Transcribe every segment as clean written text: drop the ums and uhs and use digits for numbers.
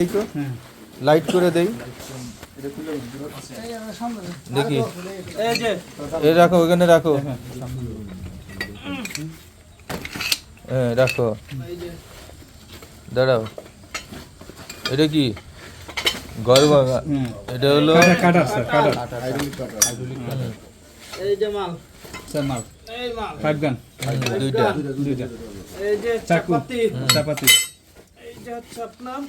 Light করে দেই দেখি এ রাখো ওখানে রাখো হ্যাঁ রাখো দাঁড়াও এটা কি ঘর ভাঙা এটা হলো এই যে মাল স্যার মাল এই মাল 5 গান দুইটা এই যে চাপাতি চাপাতি এই যে হচ্ছে আপনার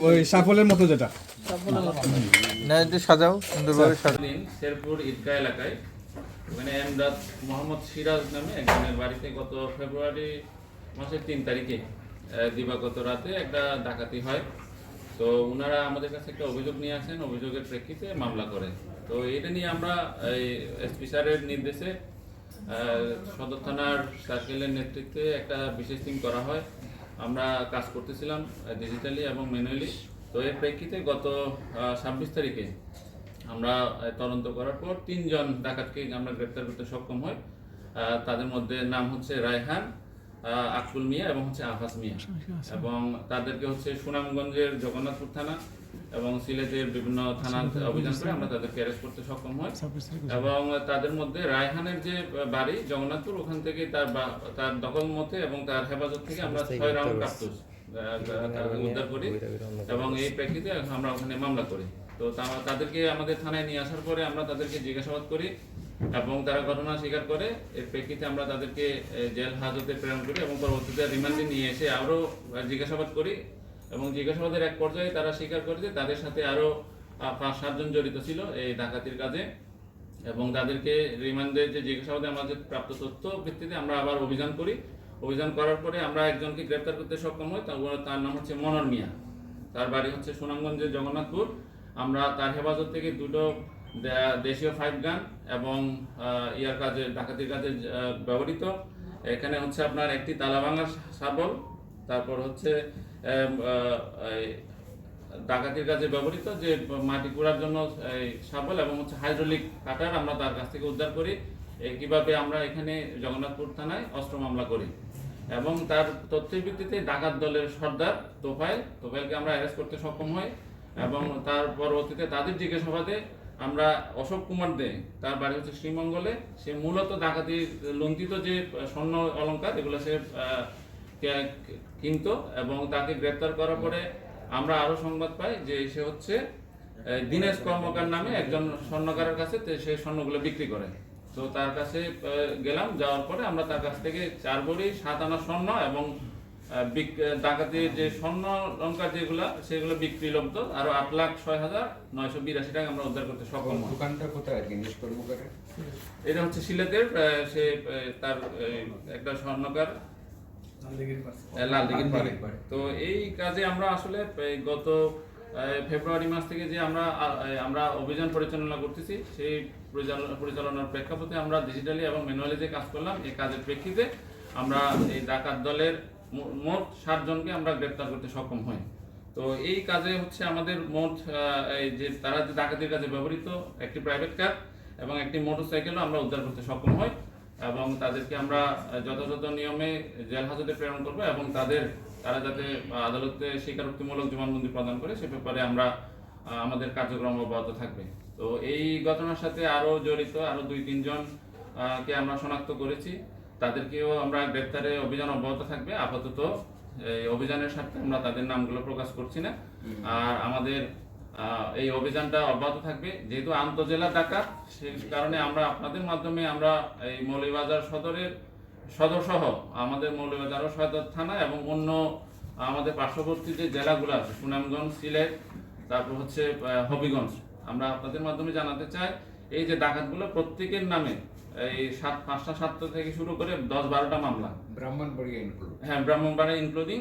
ওই সাফলের মতো যেটা না এটা সাজাও সুন্দরভাবে সাজাও শেরপুর ঈদগাহ এলাকায় ওখানে এমদাদ মোহাম্মদ সিরাজ নামে একজনের বাড়িতে গত ফেব্রুয়ারি মাসের 3 তারিখে দিবাগত রাতে একটা ডাকাতি হয়। তো ওনারা আমাদের কাছে একটা অভিযোগ নিয়ে আসেন, অভিযোগের প্রেক্ষিতে মামলা করে। তো এটা নিয়ে আমরা এই এসপি স্যারের নির্দেশে সদর থানার সার্কেলের নেতৃত্বে একটা বিশেষ টিম করা হয়। আমরা কাজ করতেছিলাম ডিজিটালি এবং ম্যানুয়ালি। তো এর প্রেক্ষিতে গত 26 তারিখে আমরা তদন্ত করার পর 3 জন ডাকাতকে আমরা গ্রেপ্তার করতে সক্ষম হই। তাদের মধ্যে নাম হচ্ছে রায়হান, আকুল মিয়া এবং হচ্ছে আফাস মিয়া, এবং তাদেরকে হচ্ছে সুনামগঞ্জের জগন্নাথপুর থানা এবং সিলেটের বিভিন্ন থানা অভিযান করে আমরা তাদেরকে অ্যারেস্ট করতে সক্ষম হই। এবং তাদের মধ্যে রায়হানের যে বাড়ি জগন্নাথপুর, ওখান থেকে তার দখল মতে এবং তার হেফাজত থেকে আমরা 6 রাউন্ড কার্তুজ উদ্ধার করি এবং এই প্রেক্ষিতে আমরা ওখানে মামলা করি। তো তাদেরকে আমাদের থানায় নিয়ে আসার পরে আমরা তাদেরকে জিজ্ঞাসাবাদ করি এবং তারা ঘটনা স্বীকার করে। এর প্রেক্ষিতে আমরা তাদেরকে জেল হাজতে প্রেরণ করি এবং পরবর্তীতে রিমান্ডে নিয়ে এসে আরও জিজ্ঞাসাবাদ করি এবং জিজ্ঞাসাবাদের এক পর্যায়ে তারা স্বীকার করে যে তাদের সাথে আরও 5-7 জন জড়িত ছিল এই ডাকাতির কাজে। এবং তাদেরকে রিমান্ডে যে জিজ্ঞাসাবাদে আমাদের প্রাপ্ত তথ্য ভিত্তিতে আমরা আবার অভিযান করি। অভিযান করার পরে আমরা একজনকে গ্রেপ্তার করতে সক্ষম হই। তার নাম হচ্ছে মনোর মিয়া, তার বাড়ি হচ্ছে সুনামগঞ্জের জগন্নাথপুর। আমরা তার হেফাজত থেকে 2টো দেশীয় 5 গান এবং ইয়ার কাজে ডাকাতির কাজে ব্যবহৃত, এখানে হচ্ছে আপনার একটি তালাভাঙার শাবল, তারপর হচ্ছে ডাকাতির কাজে ব্যবহৃত যে মাটি কুড়ার জন্য শাবল এবং হচ্ছে হাইড্রোলিক কাটার আমরা তার কাছ থেকে উদ্ধার করি। কিভাবে আমরা এখানে জগন্নাথপুর থানায় অস্ত্র মামলা করি এবং তার তথ্যের ভিত্তিতে ডাকাত দলের সর্দার তোফাইলকে আমরা অ্যারেস্ট করতে সক্ষম হই। এবং তার পরবর্তীতে তাদের জিজ্ঞাসাবাদে আমরা অশোক কুমার দে, তার বাড়ি হচ্ছে শ্রীমঙ্গলে, সে মূলত ডাকাতি লুণ্ঠিত যে স্বর্ণ অলংকার এগুলো সে কিনত এবং তাকে গ্রেপ্তার করার পরে আমরা আরো সংবাদ পাই যে সে হচ্ছে দীনেশ কর্মকার নামে একজন স্বর্ণকারের কাছে সেই স্বর্ণগুলো বিক্রি করে। তো তার কাছে গেলাম, যাওয়ার পরে আমরা তার কাছ থেকে 4 ভরি 7 আনা স্বর্ণ এবং ডাকাতির যে স্বর্ণ অলংকার যেগুলো সেগুলো বিক্রি লব্ধ আরো 8,06,982 টাকা আমরা উদ্ধার করতে সক্ষম হই। দোকানটা কোথায় জিজ্ঞেস করবো? এটা হচ্ছে সিলেটের, সে তার একটা স্বর্ণকার লালদিঘির পারে। তো এই কাজে আমরা আসলে গত ফেব্রুয়ারি মাস থেকে যে আমরা অভিযান পরিচালনা করতেছি, সেই পরিচালনার প্রেক্ষাপটে আমরা ডিজিটালি এবং ম্যানুয়ালি যে কাজ করলাম, এই কাজের প্রেক্ষিতে আমরা এই ডাকাত দলের মোট 7 জনকে আমরা গ্রেপ্তার করতে সক্ষম হই। তো এই কাজে হচ্ছে আমাদের মোট যে তারা যে ডাকাতির কাজে ব্যবহৃত একটি প্রাইভেট কার এবং একটি মোটরসাইকেলও আমরা উদ্ধার করতে সক্ষম হই এবং তাদেরকে আমরা যথাযথ নিয়মে জেল হাজতে প্রেরণ করবো এবং তারা যাতে আদালতে স্বীকারোক্তিমূলক জবানবন্দি প্রদান করে সে ব্যাপারে আমরা আমাদের কার্যক্রম অব্যাহত থাকবে। তো এই ঘটনার সাথে আরও জড়িত আরও 2-3 জনকে আমরা শনাক্ত করেছি, তাদেরকেও আমরা গ্রেপ্তারে অভিযান অব্যাহত থাকবে। আপাতত এই অভিযানের সাথে আমরা তাদের নামগুলো প্রকাশ করছি না। আর আমাদের এই অভিযানটা অব্যাহত থাকবে, যেহেতু আন্তজেলা ডাকাত, সেই কারণে আমরা আপনাদের মাধ্যমে আমরা এই মৌলভীবাজার সদর সহ আমাদের মৌলভীবাজার সদর থানা এবং অন্য আমাদের পার্শ্ববর্তী যে জেলাগুলো আছে সুনামগঞ্জ, সিলেট, তারপর হচ্ছে হবিগঞ্জ, আমরা আপনাদের মাধ্যমে জানাতে চাই এই যে ডাকাতগুলো প্রত্যেকের নামে এই 5টা 7টা থেকে শুরু করে 10-12টা মামলা, ব্রাহ্মণবাড়িয়া ইনক্লুডিং।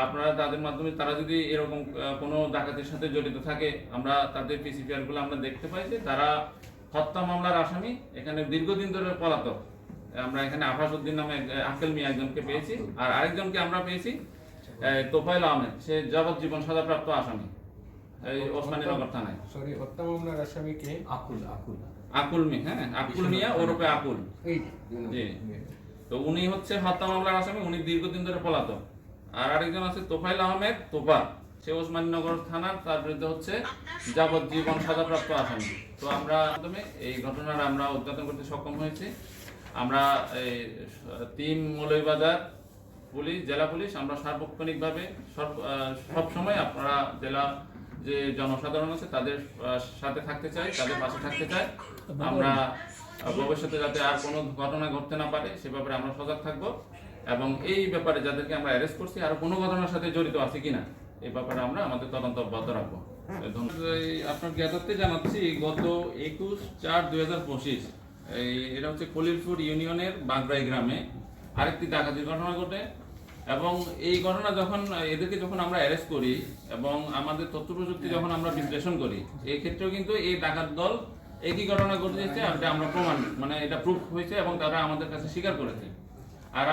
আপনারা তাদের মাধ্যমে তারা যদি এরকম কোনো ডাকাতির সাথে জড়িত থাকে, আমরা তাদের পিসিপিআর গুলো আমরা দেখতে পাই যে তারা হত্যা মামলার আসামি, এখানে দীর্ঘদিন ধরে পলাতক। আমরা এখানে আফাস উদ্দিন নামে আকেল মিয়া একজনকে পেয়েছি, আর আরেকজনকে আমরা পেয়েছি তোফাইল আহমেদ, সে যাবজ্জীবন সাজাপ্রাপ্ত আসামি এই ওসমানীনগর থানায়। হত্যা মামলার আসামি কে? আকুল মিয়া, আকুল মিয়া ওরফে আকুল। জি, তো উনি হচ্ছে হত্যা মামলার আসামি, উনি দীর্ঘদিন ধরে পলাতক। আর আরেকজন আছে তোফাইল আহমেদ তোফা, সে ওসমানীনগর থানার তার বিরুদ্ধে হচ্ছে যাবজ্জীবন সাজাপ্রাপ্ত আসামি। তো আমরা প্রথমে এই ঘটনার আমরা উদ্ঘাটন করতে সক্ষম হয়েছি। আমরা এই 3 মৌলভীবাজার পুলিশ, জেলা পুলিশ, আমরা সার্বক্ষণিকভাবে সব সময় আপনারা জেলা যে জনসাধারণ আছে তাদের সাথে থাকতে চাই, তাদের পাশে থাকতে চাই। আমরা ভবিষ্যতে যাতে আর কোনো ঘটনা ঘটতে না পারে সে ব্যাপারে আমরা সজাগ থাকবো, এবং এই ব্যাপারে যাদেরকে আমরা অ্যারেস্ট করছি আর কোনো ঘটনার সাথে জড়িত আছে কিনা এই ব্যাপারে আমরা আমাদের তদন্ত অব্যাহত রাখবো। আপনার জ্ঞাতার্থে জানাচ্ছি, গত 21/4/2025 এটা হচ্ছে খলিলপুর ইউনিয়নের বাগড়াই গ্রামে আরেকটি ডাকাতির ঘটনা ঘটে, এবং এই ঘটনা এদেরকে যখন আমরা অ্যারেস্ট করি এবং আমাদের তথ্য প্রযুক্তি যখন আমরা বিশ্লেষণ করি, এই ক্ষেত্রেও কিন্তু এই ডাকাত দল একই ঘটনা ঘটেছে, এটা আমরা প্রমাণ এটা প্রুফ হয়েছে এবং তারা আমাদের কাছে স্বীকার করেছে। আর